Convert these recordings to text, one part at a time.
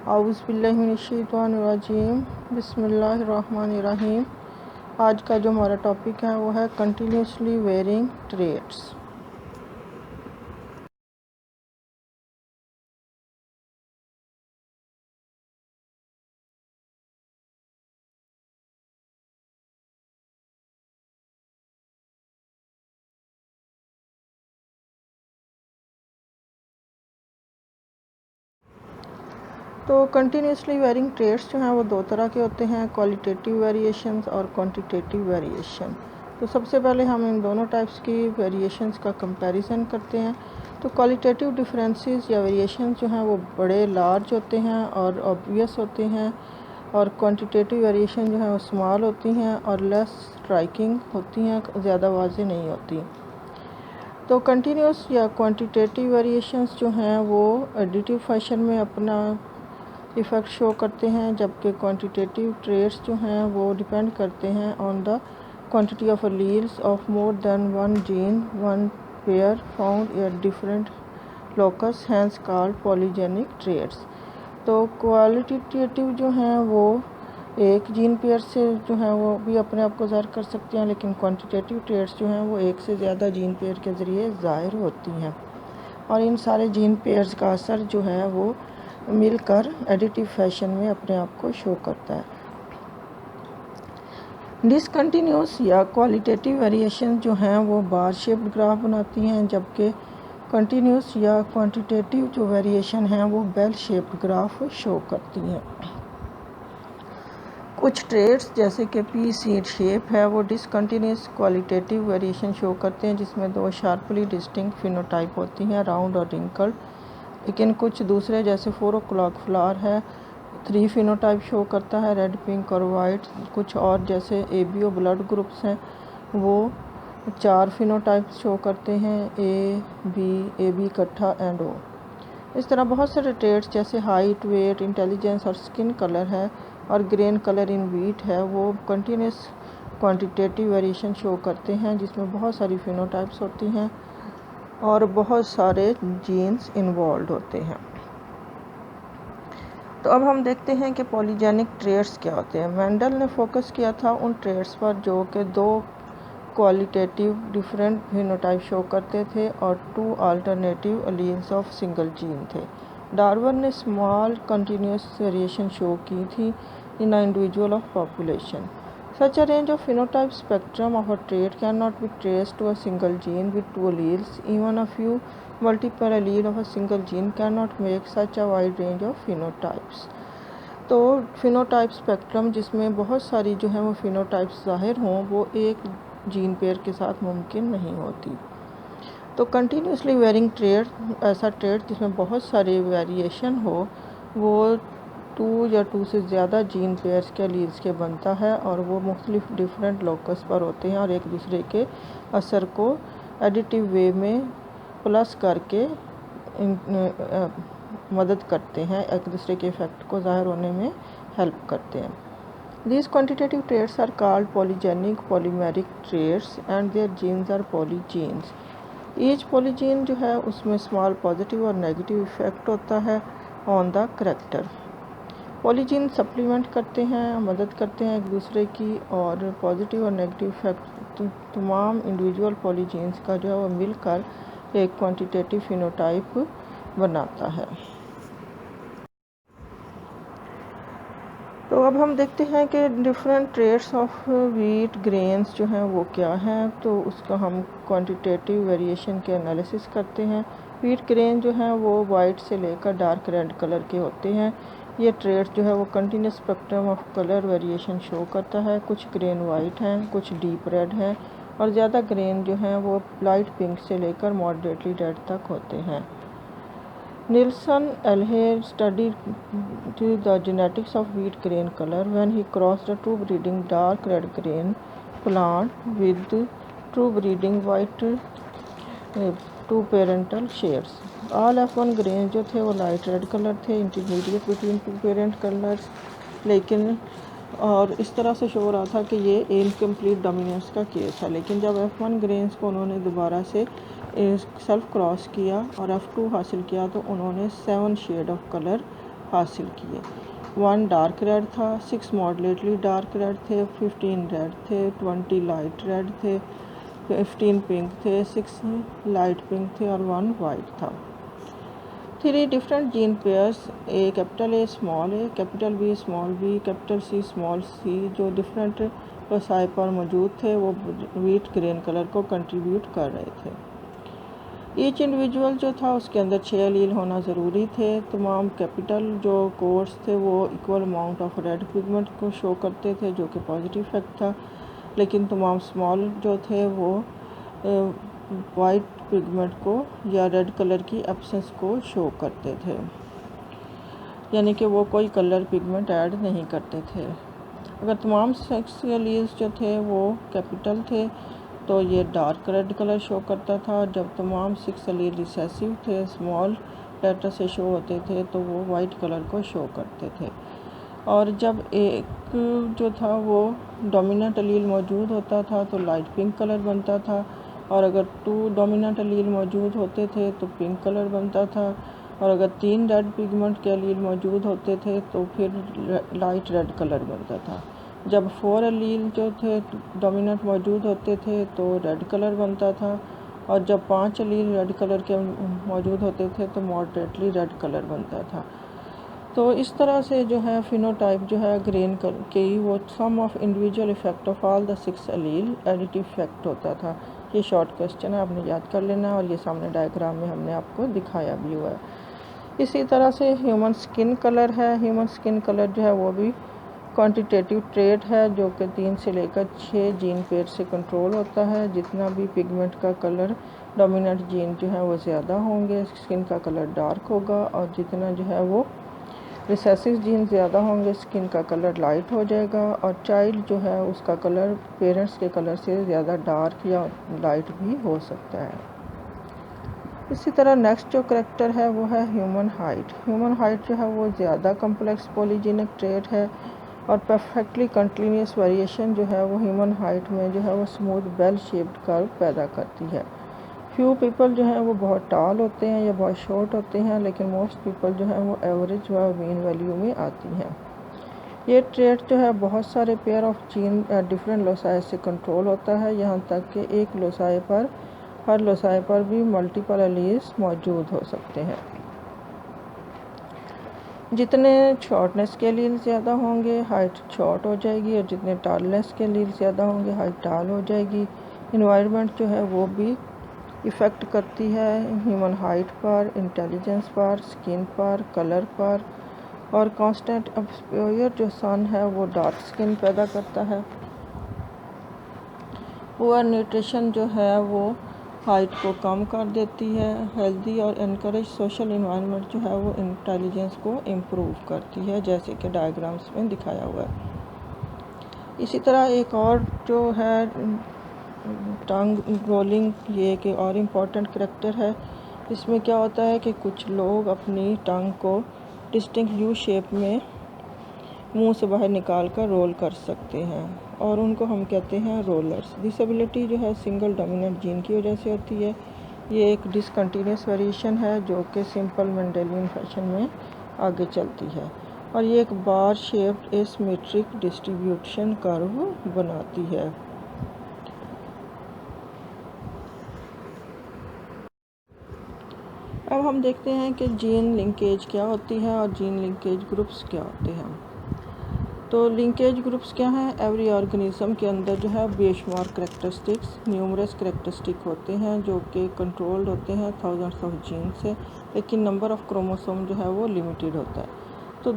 औज़ुबिल्लाहिमिनश्शैतानिर्रजीम बिस्मिल्लाहिर्रहमानिर्रहीम। आज का जो हमारा टॉपिक है वो है कंटिन्यूसली वेरिंग ट्रेड्स। तो कंटिन्यूसली वेरिंग ट्रेड्स जो हैं वो दो तरह के होते हैं, क्वालिटेटिव वेरिएशंस और क्वांटिटेटिव वेरिएशन। तो सबसे पहले हम इन दोनों टाइप्स की वेरिएशंस का कंपैरिजन करते हैं। तो क्वालिटेटिव डिफरेंसेस या वेरिएशंस जो हैं वो बड़े लार्ज होते हैं और ऑब्वियस होते हैं, और क्वांटिटेटिव वेरिएशन जो है वो स्मॉल होती हैं और लेस स्ट्राइकिंग होती हैं, ज़्यादा वाज़ेह नहीं होती। तो कंटिन्यूस या क्वांटिटेटिव वेरिएशंस जो हैं वो एडिटिव फैशन में अपना इफ़ेक्ट शो करते हैं, जबकि क्वांटिटेटिव ट्रेड्स जो हैं वो डिपेंड करते हैं on the quantity of alleles of more than one gene one pair found at different locus, hence called polygenic traits. तो क्वालिटेटिव जो हैं वो एक जीन पेयर से जो है वो भी अपने आप को ज़ाहिर कर सकते हैं, लेकिन क्वांटिटेटिव ट्रेड्स जो हैं वो एक से ज़्यादा जीन पेयर के ज़रिए ज़ाहिर होती हैं, और इन सारे जीन पेयर्स का असर जो है वो मिलकर एडिटिव फैशन में अपने आप को शो करता है। डिसकंटिन्यूस या क्वालिटेटिव वेरिएशन जो हैं वो बार शेप्ड ग्राफ बनाती हैं, जबकि कंटिन्यूस या क्वांटिटेटिव जो वेरिएशन हैं वो बेल शेप्ड ग्राफ शो करती हैं। कुछ ट्रेड्स जैसे कि पी सीड शेप है वो डिसकंटिन्यूस क्वालिटेटिव वेरिएशन शो करते हैं, जिसमें दो शार्पली डिस्टिंक्ट फिनोटाइप होती हैं, राउंड और रिंकल्ड। लेकिन कुछ दूसरे जैसे 4 o'clock फ्लावर है 3 फिनोटाइप शो करता है, रेड, पिंक और वाइट। कुछ और जैसे एबीओ ब्लड ग्रुप्स हैं वो 4 फिनोटाइप शो करते हैं, ए बी इकट्ठा एंड ओ। इस तरह बहुत सारे ट्रेड्स जैसे हाइट, वेट, इंटेलिजेंस और स्किन कलर है और ग्रेन कलर इन वीट है वो कंटिन्यूस क्वांटिटेटिव वेरिएशन शो करते हैं, जिसमें बहुत सारी फिनोटाइप्स होती हैं और बहुत सारे जीन्स इन्वॉल्व होते हैं। तो अब हम देखते हैं कि पॉलीजेनिक ट्रेड्स क्या होते हैं। मेंडल ने फोकस किया था उन ट्रेड्स पर जो कि 2 क्वालिटेटिव डिफरेंट फिनोटाइप शो करते थे और 2 alternative alleles of single gene थे। डार्विन ने स्मॉल कंटिन्यूस वेरिएशन शो की थी in a individual of population. Such a range of phenotype spectrum of a trait cannot be traced to a single gene with 2 alleles. Even a few multiple allele of a single gene cannot make such a wide range of phenotypes. तो phenotype spectrum जिसमें बहुत सारी जो है वो phenotypes ज़ाहिर हों वो एक जीन पेयर के साथ मुमकिन नहीं होती। तो कंटिन्यूसली वेरिंग ट्रेड ऐसा ट्रेड जिसमें बहुत सारे वेरिएशन हो वो 2 या 2 से ज़्यादा जीन पेयर्स के एलील्स के बनता है, और वो मुख्तलिफ डिफरेंट लोकस पर होते हैं और एक दूसरे के असर को एडिटिव वे में प्लस करके मदद करते हैं, एक दूसरे के इफ़ेक्ट को ज़ाहिर होने में हेल्प करते हैं। These quantitative traits are called polygenic polymeric traits and their genes are polygenes. Each polygene जो है उसमें स्मॉल पॉजिटिव और नेगेटिव इफ़ेक्ट होता है on the character. Polygene supplement करते हैं, मदद करते हैं एक दूसरे की, और पॉजिटिव और नेगेटिव इफेक्ट तमाम इंडिविजुअल पॉलीजीन्स का जो है वो मिलकर एक क्वांटिटेटिव फिनोटाइप बनाता है। तो अब हम देखते हैं कि different traits of wheat grains जो हैं वो क्या हैं। तो उसका हम क्वांटिटेटिव वेरिएशन के एनालिसिस करते हैं। वीट ग्रेन जो हैं वो वाइट से लेकर डार्क रेड कलर के होते हैं। ये ट्रेड जो है वो continuous spectrum of colour variation show करता है। कुछ ग्रेन वाइट हैं, कुछ डीप रेड हैं, और ज़्यादा ग्रेन जो हैं वो लाइट पिंक से लेकर मॉडरेटली रेड तक होते हैं। Nilsson Elher studied the genetics of wheat grain color when he crossed a true breeding dark red grain plant with true breeding white two parental shades. All F1 grains जो थे वो light red colour थे, intermediate between two parent colours, लेकिन और इस तरह से show हो रहा था कि ये इनकम्प्लीट डोमिनेंस का केस है। लेकिन जब F1 ग्रेन्स को उन्होंने दोबारा से सेल्फ क्रॉस किया और F2 हासिल किया तो उन्होंने 7 शेड ऑफ कलर हासिल किए। 1 डार्क रेड था, 6 मॉडरेटली डार्क रेड थे, 15 रेड थे, 20 लाइट रेड थे, 15 पिंक थे, 6 लाइट पिंक थे और 1 वाइट था। 3 different gene pairs, A capital A small A, capital B small B, capital C small C, जो डिफरेंट लोसाई पर मौजूद थे वो वीट ग्रेन कलर को कंट्रीब्यूट कर रहे थे। ईच इंडिविजुअल जो था उसके अंदर 6 एलील होना ज़रूरी थे। तमाम कैपिटल जो कोड्स थे वो equal amount of red pigment को शो करते थे, जो कि पॉजिटिव इफेक्ट था, लेकिन तमाम स्मॉल जो थे वो वाइट पिगमेंट को या रेड कलर की एब्सेंस को शो करते थे, यानी कि वो कोई कलर पिगमेंट ऐड नहीं करते थे। अगर तमाम 6 एलील्स जो थे वो कैपिटल थे तो ये डार्क रेड कलर शो करता था। जब तमाम 6 एलील रिसेसिव थे, स्मॉल लेटर से शो होते थे, तो वो वाइट कलर को शो करते थे। और जब एक जो था वो डोमिनेंट एलील मौजूद होता था तो लाइट पिंक कलर बनता था, और अगर 2 डोमिनेंट एलील मौजूद होते थे तो पिंक कलर बनता था, और अगर 3 रेड पिगमेंट के एलील मौजूद होते थे तो फिर लाइट रेड कलर बनता था। जब 4 एलील जो थे डोमिनेंट मौजूद होते थे तो रेड कलर बनता था, और जब 5 एलील रेड कलर के मौजूद होते थे तो मॉडरेटली रेड कलर बनता था। तो इस तरह से जो है फिनोटाइप जो है ग्रेन के वो sum of individual effect of all the 6 allele additive effect होता था। ये शॉर्ट क्वेश्चन है, आपने याद कर लेना, और ये सामने डायग्राम में हमने आपको दिखाया भी हुआ है। इसी तरह से ह्यूमन स्किन कलर है। ह्यूमन स्किन कलर जो है वो भी क्वांटिटेटिव ट्रेट है, जो कि 3 से लेकर 6 जीन पेयर से कंट्रोल होता है। जितना भी पिगमेंट का कलर डोमिनेंट जीन जो है वो ज़्यादा होंगे, स्किन का कलर डार्क होगा, और जितना जो है वो रिसेसिव जीन ज़्यादा होंगे, स्किन का कलर लाइट हो जाएगा, और चाइल्ड जो है उसका कलर पेरेंट्स के कलर से ज़्यादा डार्क या लाइट भी हो सकता है। इसी तरह नेक्स्ट जो करैक्टर है वो है ह्यूमन हाइट। ह्यूमन हाइट जो है वो ज़्यादा कम्प्लेक्स पॉलीजेनिक ट्रेट है, और परफेक्टली कंटिन्यूस वेरिएशन जो है वो ह्यूमन हाइट में जो है वो स्मूथ बेल शेप्ड कर्व पैदा करती है। फ्यू पीपल जो है वो बहुत टाल होते हैं या बहुत शॉर्ट होते हैं, लेकिन मोस्ट पीपल जो है वो एवरेज व मीन वैल्यू में आती हैं। ये ट्रेट जो है बहुत सारे pair of gene different loci से कंट्रोल होता है, यहाँ तक कि एक लोसाई पर हर लोसाई पर भी मल्टीपल एलील्स मौजूद हो सकते हैं। जितने शॉर्टनेस के एलील ज़्यादा होंगे हाइट शॉर्ट हो जाएगी, और जितने टालनेस के एलील ज़्यादा होंगे हाइट टाल हो जाएगी। इन्वायरमेंट जो है वो भी इफ़ेक्ट करती है ह्यूमन हाइट पर, इंटेलिजेंस पर, स्किन पर, कलर पर, और कांस्टेंट एक्सपोजर जो सन है वो डार्क स्किन पैदा करता है। पुअर न्यूट्रिशन जो है वो हाइट को कम कर देती है। हेल्दी और इनकरेज सोशल इन्वायरमेंट जो है वो इंटेलिजेंस को इम्प्रूव करती है, जैसे कि डायग्राम्स में दिखाया हुआ है। इसी तरह एक और जो है टंग रोलिंग, ये एक और इम्पॉर्टेंट करैक्टर है। इसमें क्या होता है कि कुछ लोग अपनी टंग को डिस्टिंक्ट यू शेप में मुंह से बाहर निकाल कर रोल कर सकते हैं, और उनको हम कहते हैं रोलर्स। डिसेबिलिटी जो है सिंगल डोमिनेंट जीन की वजह से होती है। ये एक डिसकंटिन्यूस वेरिएशन है जो कि सिंपल मेंडेलियन फैशन में आगे चलती है, और ये एक बार शेप्ड एसिमेट्रिक डिस्ट्रीब्यूशन कर्व बनाती है। अब हम देखते हैं कि जीन लिंकेज क्या होती है और जीन लिंकेज ग्रुप्स क्या होते हैं। तो लिंकेज ग्रुप्स क्या हैं? एवरी ऑर्गेनिज्म के अंदर जो है बेशुमार करैक्टरिस्टिक्स, न्यूमरस करैक्टरिस्टिक होते हैं जो कि कंट्रोल्ड होते हैं थाउजेंड्स ऑफ जीन से, लेकिन नंबर ऑफ़ क्रोमोसोम जो है वो लिमिटेड होता है। तो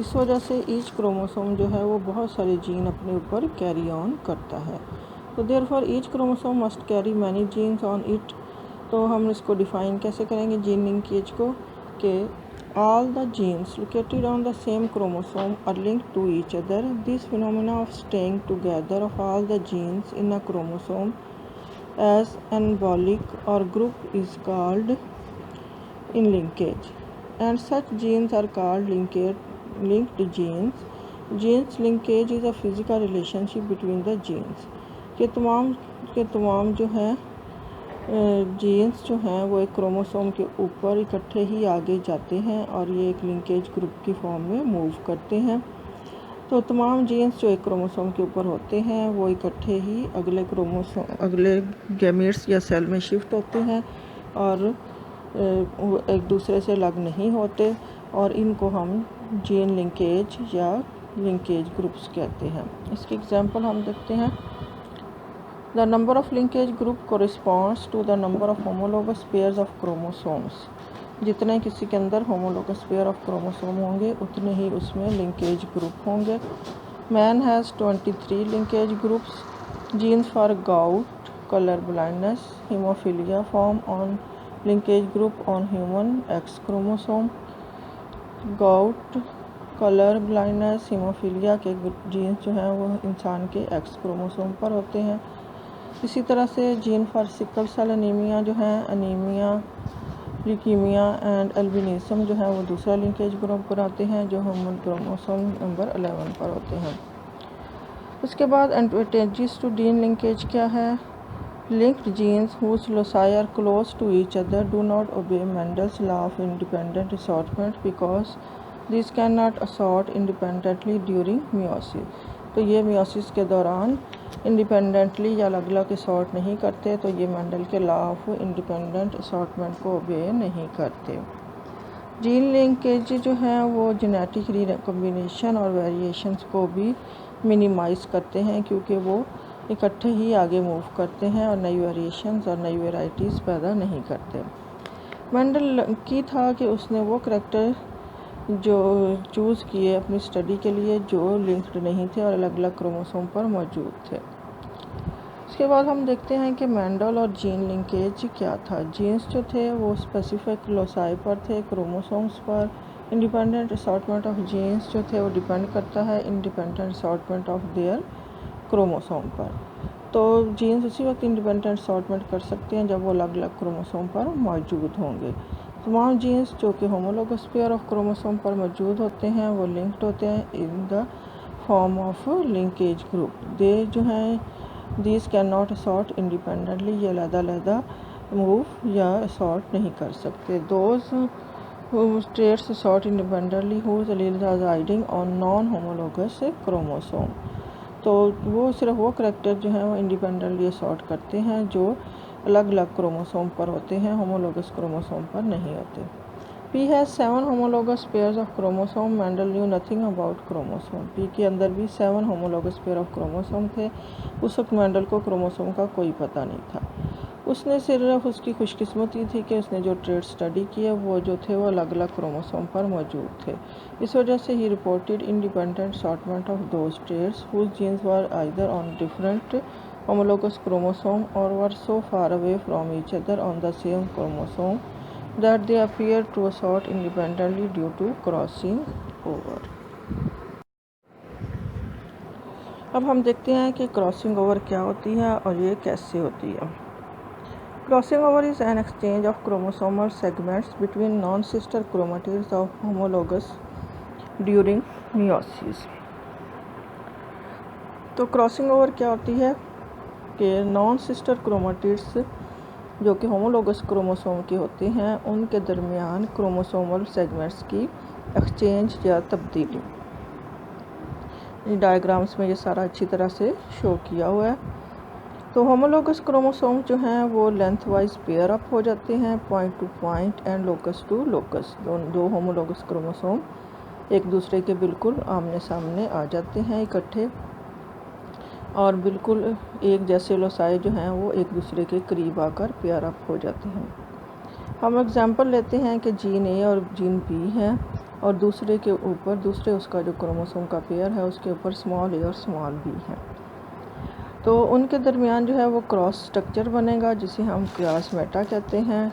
इस वजह से ईच क्रोमोसोम जो है वो बहुत सारे जीन अपने ऊपर कैरी ऑन करता है। तो therefore each chromosome must carry many genes on it. तो हम इसको डिफ़ाइन कैसे करेंगे जीन लिंकेज को, कि all the genes located on the same chromosome are linked to each other. This phenomena of staying together of all the genes in a chromosome as anabolic or group is called in linkage, and such genes are called linked genes. Genes linkage is a physical relationship between the genes. ये तमाम जो है jeans जो हैं वो एक chromosome के ऊपर इकट्ठे ही आगे जाते हैं और ये एक लिंकेज ग्रुप की फॉर्म में मूव करते हैं। तो तमाम जीन्स जो एक क्रोमोसोम के ऊपर होते हैं वो इकट्ठे ही अगले गैमेट्स या सेल में शिफ्ट होते हैं और एक दूसरे से अलग नहीं होते, और इनको हम जीन लिंकेज या लिंकेज ग्रुप्स कहते हैं। इसकी एग्जांपल हम देखते हैं। The number of linkage group corresponds to the number of homologous pairs of chromosomes. जितने किसी के अंदर होमोलोगस पेयर ऑफ क्रोमोसोम होंगे उतने ही उसमें लिंकेज ग्रुप होंगे। Man has 23 linkage groups. Genes for gout, colour blindness, haemophilia form on linkage group on human X chromosome. Gout, colour blindness, haemophilia के जीन्स जो हैं वो इंसान के एक्स क्रोमोसोम पर होते हैं। इसी तरह से gene for sickle cell anaemia जो है, एनीमिया, ल्यूकीमिया एंड एल्बिनिज्म जो है वो दूसरा लिंकेज ग्रुप बनाते हैं जो ह्यूमन क्रोमोसोम नंबर 11 पर होते हैं। उसके बाद एडवांटेजेस टू जीन लिंकेज क्या है। Linked genes whose loci are close to each other do not obey Mendel's law of independent assortment because this can not assort independently during meiosis. तो ये meiosis के दौरान इंडिपेंडेंटली या अलग अलग assort नहीं करते, तो ये मेंडल के लॉ ऑफ इंडिपेंडेंट असॉर्टमेंट को ओबे नहीं करते। जीन लिंकेज जो हैं वो जेनेटिक रिकॉम्बिनेशन और वेरिएशंस को भी मिनिमाइज़ करते हैं क्योंकि वो इकट्ठे ही आगे मूव करते हैं और नई वेरिएशंस और नई वेराइटीज़ पैदा नहीं करते। मेंडल की था कि उसने वो करैक्टर जो चूज़ किए अपनी स्टडी के लिए जो लिंक्ड नहीं थे और अलग अलग क्रोमोसोम पर मौजूद थे। उसके बाद हम देखते हैं कि मेंडल और जीन लिंकेज क्या था। जीन्स जो थे वो स्पेसिफिक लोसाई पर थे, क्रोमोसोम्स पर। इंडिपेंडेंट असॉर्टमेंट ऑफ जीन्स जो थे वो डिपेंड करता है independent assortment of their chromosome पर। तो जीन्स उसी वक्त इंडिपेंडेंट असॉर्टमेंट कर सकते हैं जब वो अलग अलग क्रोमोसोम पर मौजूद होंगे। तमाम जीन्स जो कि होमोलोगस पेयर ऑफ क्रोमोसोम पर मौजूद होते हैं वो लिंक्ड होते हैं in the form of linkage group. They जो हैं these can not assort independently, ये अलग-अलग मूव या असॉर्ट नहीं कर सकते। Those traits assort independently whose alleles are riding on non homologous chromosome. तो वो सिर्फ वो करैक्टर जो हैं वो इंडिपेंडेंटली असॉर्ट करते हैं जो अलग अलग क्रोमोसोम पर होते हैं, होमोलोगस क्रोमोसोम पर नहीं होते। P has 7 homologous pairs of chromosome. Mendel knew nothing about chromosome. P के अंदर भी 7 होमोलोगस पेयर ऑफ क्रोमोसोम थे। उस वक्त मेंडल को क्रोमोसोम का कोई पता नहीं था। उसने सिर्फ उसकी खुशकिस्मती थी कि उसने जो ट्रेड स्टडी किए वो जो थे वो अलग अलग क्रोमोसोम पर मौजूद थे। इस वजह से ही reported independent assortment of those traits whose genes were either on different homologous chromosome or were so far away from each other on the same chromosome that they appear to assort independently due to crossing over। अब हम देखते हैं कि crossing over क्या होती है और ये कैसे होती है। Crossing over is an exchange of chromosomal segments between non sister chromatids of homologous during meiosis. तो क्रॉसिंग ओवर क्या होती है कि नॉन सिस्टर क्रोमेटिड्स जो कि होमोलोगस क्रोमोसोम के होते हैं उनके दरमियान क्रोमोसोमल सेगमेंट्स की एक्सचेंज या तब्दीली। डायग्राम्स में ये सारा अच्छी तरह से शो किया हुआ है। तो होमोलोगस क्रोमोसोम जो हैं वो लेंथ वाइज पेयर अप हो जाते हैं, point to point and locus to locus. दो होमोलोगस क्रोमोसोम एक दूसरे के बिल्कुल आमने सामने आ जाते हैं इकट्ठे और बिल्कुल एक जैसे लोसाई जो हैं वो एक दूसरे के करीब आकर पेयर अप हो जाते हैं। हम एग्जांपल लेते हैं कि जीन ए और जीन बी है और दूसरे के ऊपर दूसरे उसका जो क्रोमोसोम का पेयर है उसके ऊपर स्मॉल ए और स्मॉल बी है। तो उनके दरमियान जो है वो क्रॉस स्ट्रक्चर बनेगा जिसे हम क्रासमेटा कहते हैं।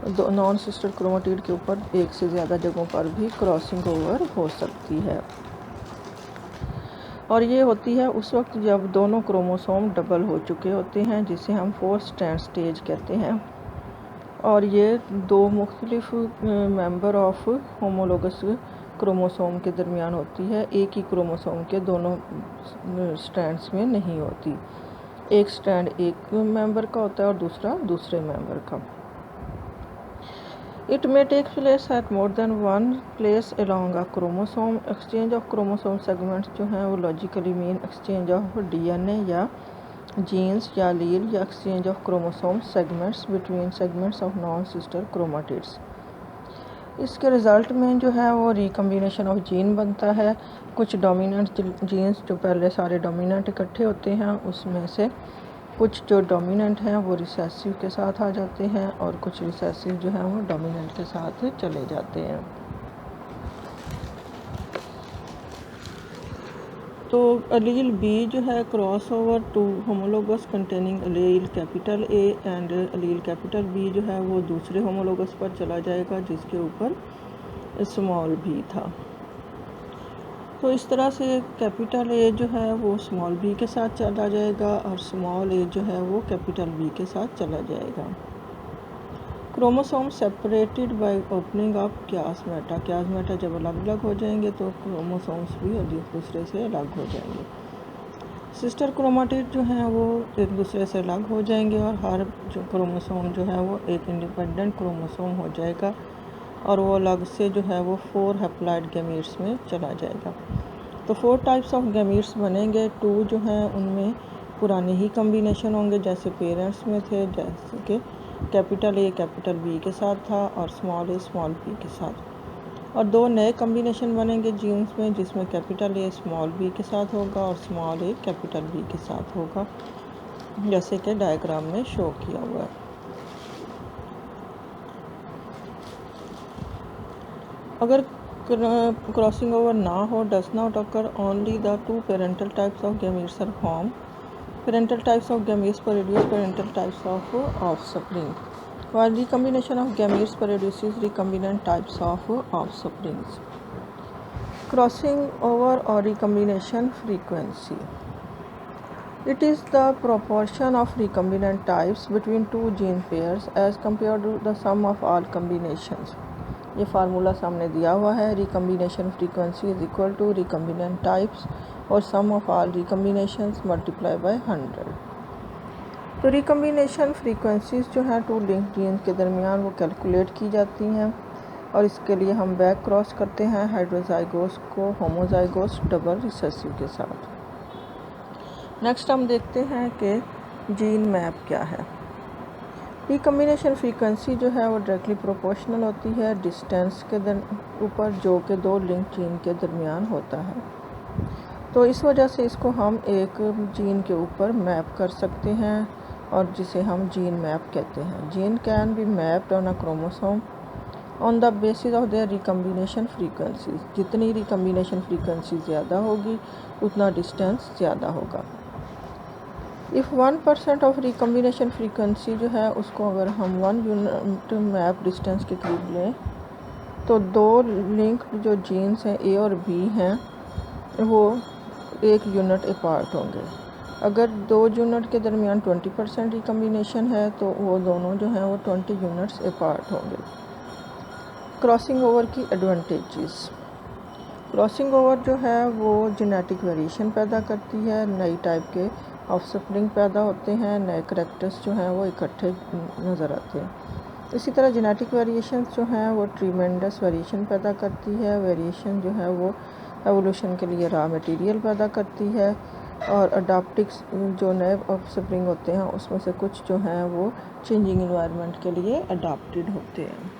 दो नॉन सिस्टर क्रोमेटिड के ऊपर एक से ज़्यादा जगहों पर भी क्रॉसिंग ओवर हो सकती है और ये होती है उस वक्त जब दोनों क्रोमोसोम डबल हो चुके होते हैं जिसे हम 4th स्ट्रैंड स्टेज कहते हैं। और ये दो मुख्तलिफ मेंबर ऑफ होमोलोगस क्रोमोसोम के दरमियान होती है, एक ही क्रोमोसोम के दोनों स्ट्रैंड्स में नहीं होती। एक स्ट्रैंड एक मेंबर का होता है और दूसरा दूसरे मेंबर का। It may take place at more than one place along a chromosome. Exchange of chromosome segments जो हैं वो logically mean exchange of DNA या जीन्स या लील या exchange of chromosome segments between segments of non sister chromatids. इसके result में जो है वो रिकम्बिनेशन ऑफ जीन बनता है। कुछ डोमिनेंट जीन्स जो पहले सारे डोमिनेंट इकट्ठे होते हैं उसमें से कुछ जो डोमिनेंट हैं वो रिसेसिव के साथ आ जाते हैं और कुछ रिसेसिव जो हैं वो डोमिनेंट के साथ चले जाते हैं। तो अलील बी जो है cross over to homologous containing allele capital A and allele capital B जो है वो दूसरे होमोलोगस पर चला जाएगा जिसके ऊपर स्मॉल बी था। तो इस तरह से कैपिटल ए जो है वो स्मॉल बी के साथ चला जाएगा और स्मॉल ए जो है वो कैपिटल बी के साथ चला जाएगा। Chromosome separated by opening of chiasmata जब अलग अलग हो जाएंगे तो क्रोमोसोम्स भी एक दूसरे से अलग हो जाएंगे। सिस्टर क्रोमाटिड जो हैं वो एक दूसरे से अलग हो जाएंगे और हर जो क्रोमोसोम जो है वो एक इंडिपेंडेंट क्रोमोसोम हो जाएगा और वो अलग से जो है वो 4 हैप्लॉइड गैमीट्स में चला जाएगा। तो 4 टाइप्स ऑफ गैमीट्स बनेंगे। 2 जो हैं उनमें पुराने ही कम्बिनेशन होंगे जैसे पेरेंट्स में थे, जैसे कि कैपिटल ए कैपिटल बी के साथ था और स्मॉल ए स्मॉल बी के साथ। और 2 नए कम्बिनेशन बनेंगे जीन्स में जिसमें कैपिटल ए स्मॉल बी के साथ होगा और स्मॉल ए कैपिटल बी के साथ होगा, जैसे कि डायग्राम में शो किया हुआ है। अगर क्रॉसिंग ओवर ना हो, does not occur, only the 2 parental types of gametes are form. Parental types of gametes produce parental types of offspring, while recombination of gametes produces recombinant types of offsprings. Crossing over or recombination frequency. It is the proportion of recombinant types between 2 gene pairs as compared to the sum of all combinations. ये formula सामने दिया हुआ है। Recombination frequency is equal to recombinant types और sum of all recombinations multiply by 100। तो recombination frequencies जो हैं 2 link jeans के दरमियान वो कैलकुलेट की जाती हैं और इसके लिए हम बैक क्रॉस करते हैं हाइड्रोजाइगोस को होमोजाइगोस डबल रिसेसिव के साथ। नेक्स्ट हम देखते हैं कि जीन मैप क्या है। रिकम्बिनेशन फ्रीक्वेंसी जो है वो डायरेक्टली प्रोपोर्शनल होती है डिस्टेंस के ऊपर जो कि 2 लिंक जीन के दरमियान होता है। तो इस वजह से इसको हम एक जीन के ऊपर मैप कर सकते हैं और जिसे हम जीन मैप कहते हैं। Gene can be mapped on a chromosome on the basis of their recombination frequency. जितनी रिकम्बिनेशन फ्रीक्वेंसी ज़्यादा होगी उतना डिस्टेंस ज़्यादा होगा। इफ़ 1% ऑफ रिकम्बिनेशन फ्रीक्वेंसी जो है उसको अगर हम 1 यूनिट मैप डिस्टेंस के करीब लें तो 2 लिंक जो जीन्स हैं ए और बी हैं वो 1 यूनिट अपार्ट होंगे। अगर 2 यूनिट के दरमियान 20% रिकम्बिनेशन है तो वो दोनों जो हैं वो 20 यूनिट्स अपार्ट होंगे। क्रॉसिंग ओवर की एडवांटेजेस। क्रॉसिंग ओवर जो है वो जेनेटिक वेरिएशन पैदा करती है, नई टाइप के ऑफस्प्रिंग पैदा होते हैं, नए करैक्टर्स जो हैं वो इकट्ठे नज़र आते हैं। इसी तरह जेनेटिक वेरिएशन जो हैं वो ट्रीमेंडस वेरिएशन पैदा करती है। वेरिएशन जो है वो एवोल्यूशन के लिए रॉ मटेरियल पैदा करती है और अडाप्टिक्स जो नए ऑफस्प्रिंग होते हैं उसमें से कुछ जो हैं वो चेंजिंग इन्वायरमेंट के लिए अडाप्टेड होते हैं।